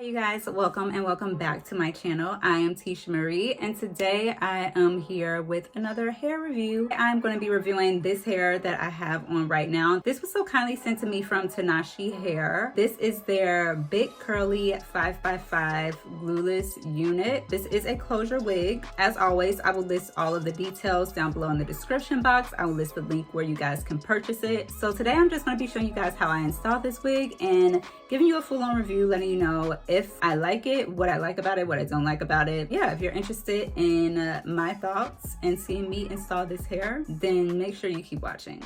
Hey you guys, welcome and welcome back to my channel. I am iteshamarie and today I am here with another hair review. I'm going to be reviewing this hair that I have on right now. This was so kindly sent to me from Tinashe Hair. This is their big curly 5x5 glueless unit. This is a closure wig. As always, I will list all of the details down below in the description box. I will list the link where you guys can purchase it. So today I'm just going to be showing you guys how I installed this wig and giving you a full-on review, letting you know if I like it, what I like about it, what I don't like about it. Yeah, if you're interested in my thoughts and seeing me install this hair, then make sure you keep watching.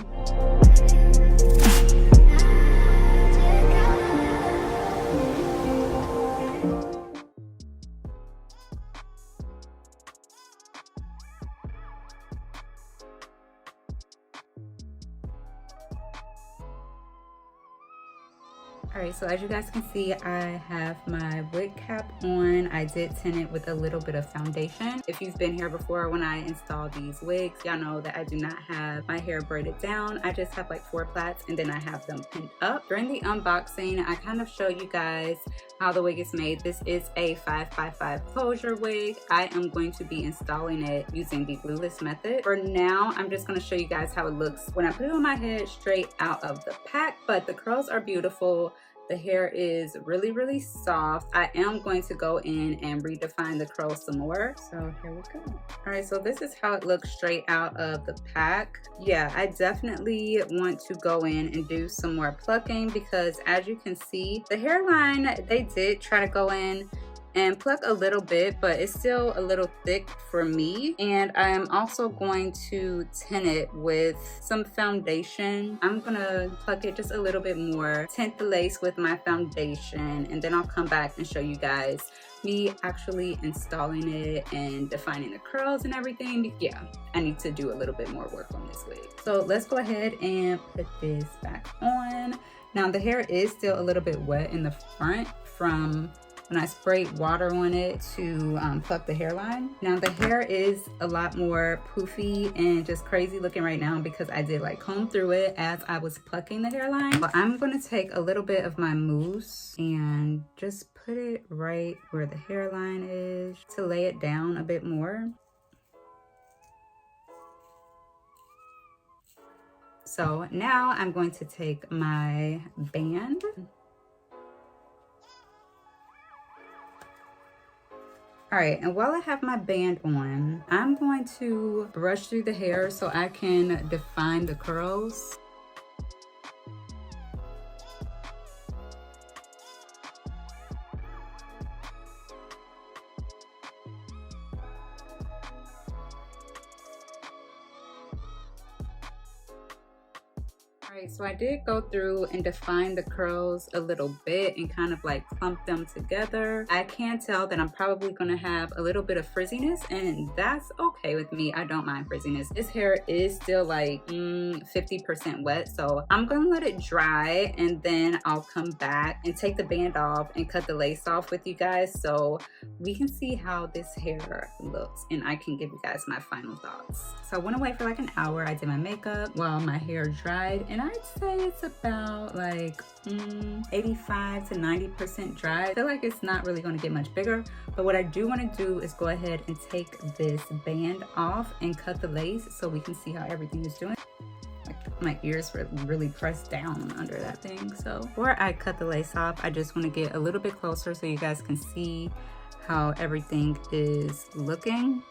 Alright, so as you guys can see, I have my wig cap on. I did tint it with a little bit of foundation. If you've been here before when I install these wigs, y'all know that I do not have my hair braided down. I just have like 4 plaits and then I have them pinned up. During the unboxing, I kind of showed you guys how the wig is made. This is a 5x5 closure wig. I am going to be installing it using the glueless method. For now, I'm just going to show you guys how it looks when I put it on my head straight out of the pack, but the curls are beautiful. The hair is really, really soft. I am going to go in and redefine the curls some more. So here we go. All right, so this is how it looks straight out of the pack. Yeah, I definitely want to go in and do some more plucking because as you can see, the hairline, they did try to go in and pluck a little bit, but it's still a little thick for me. And I am also going to tint it with some foundation. I'm gonna pluck it just a little bit more, tint the lace with my foundation, and then I'll come back and show you guys me actually installing it and defining the curls and everything. Yeah, I need to do a little bit more work on this wig. So let's go ahead and put this back on. Now the hair is still a little bit wet in the front from when I sprayed water on it to pluck the hairline. Now the hair is a lot more poofy and just crazy looking right now because I did like comb through it as I was plucking the hairline. But I'm gonna take a little bit of my mousse and just put it right where the hairline is to lay it down a bit more. So now I'm going to take my band. All right, and while I have my band on, I'm going to brush through the hair so I can define the curls. Alright, so I did go through and define the curls a little bit and kind of like clump them together. I can tell that I'm probably going to have a little bit of frizziness and that's okay with me. I don't mind frizziness. This hair is still like 50% wet, so I'm going to let it dry and then I'll come back and take the band off and cut the lace off with you guys so we can see how this hair looks and I can give you guys my final thoughts. So I went away for like an hour. I did my makeup while my hair dried and I'd say it's about like 85 to 90% dry. I feel like it's not really going to get much bigger, but what I do want to do is go ahead and take this band off and cut the lace so we can see how everything is doing. Like my ears were really pressed down under that thing. So before I cut the lace off, I just want to get a little bit closer so you guys can see how everything is looking.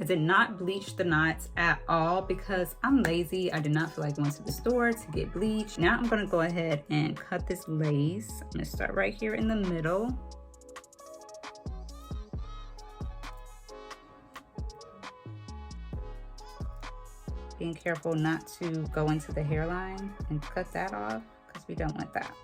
I did not bleach the knots at all because I'm lazy. I did not feel like going to the store to get bleach. Now I'm gonna go ahead and cut this lace. I'm gonna start right here in the middle. Being careful not to go into the hairline and cut that off because we don't want that.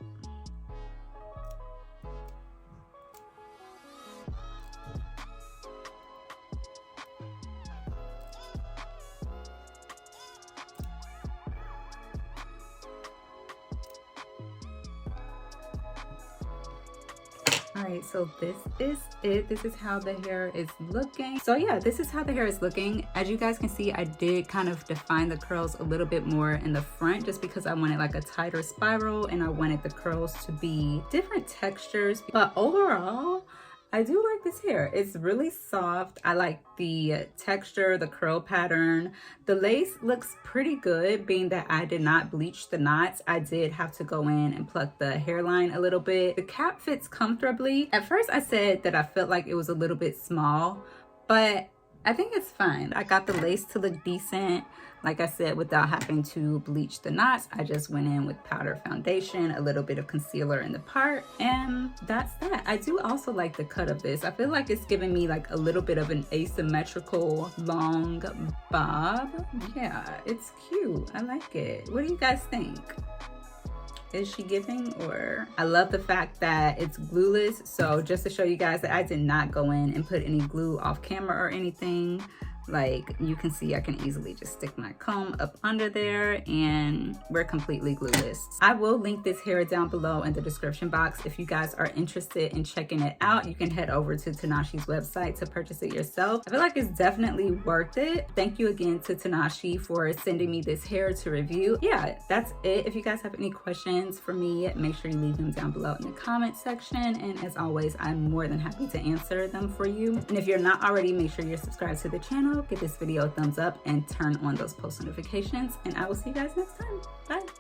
All right, so this is it. This is how the hair is looking. So yeah, this is how the hair is looking. As you guys can see, I did kind of define the curls a little bit more in the front just because I wanted like a tighter spiral and I wanted the curls to be different textures. But overall, I do like this hair. It's really soft. I like the texture, the curl pattern. The lace looks pretty good, being that I did not bleach the knots. I did have to go in and pluck the hairline a little bit. The cap fits comfortably. At first I said that I felt like it was a little bit small, but I think it's fine. I got the lace to look decent. Like I said, without having to bleach the knots, I just went in with powder foundation, a little bit of concealer in the part, and that's that. I do also like the cut of this. I feel like it's giving me like a little bit of an asymmetrical long bob. Yeah, it's cute. I like it. What do you guys think? Is she giving? Or I love the fact that it's glueless. So just to show you guys that I did not go in and put any glue off camera or anything. Like you can see, I can easily just stick my comb up under there and we're completely glueless. I will link this hair down below in the description box. If you guys are interested in checking it out, you can head over to Tinashe's website to purchase it yourself. I feel like it's definitely worth it. Thank you again to Tinashe for sending me this hair to review. Yeah, that's it. If you guys have any questions for me, make sure you leave them down below in the comment section. And as always, I'm more than happy to answer them for you. And if you're not already, make sure you're subscribed to the channel. Give this video a thumbs up and turn on those post notifications, and I will see you guys next time. Bye.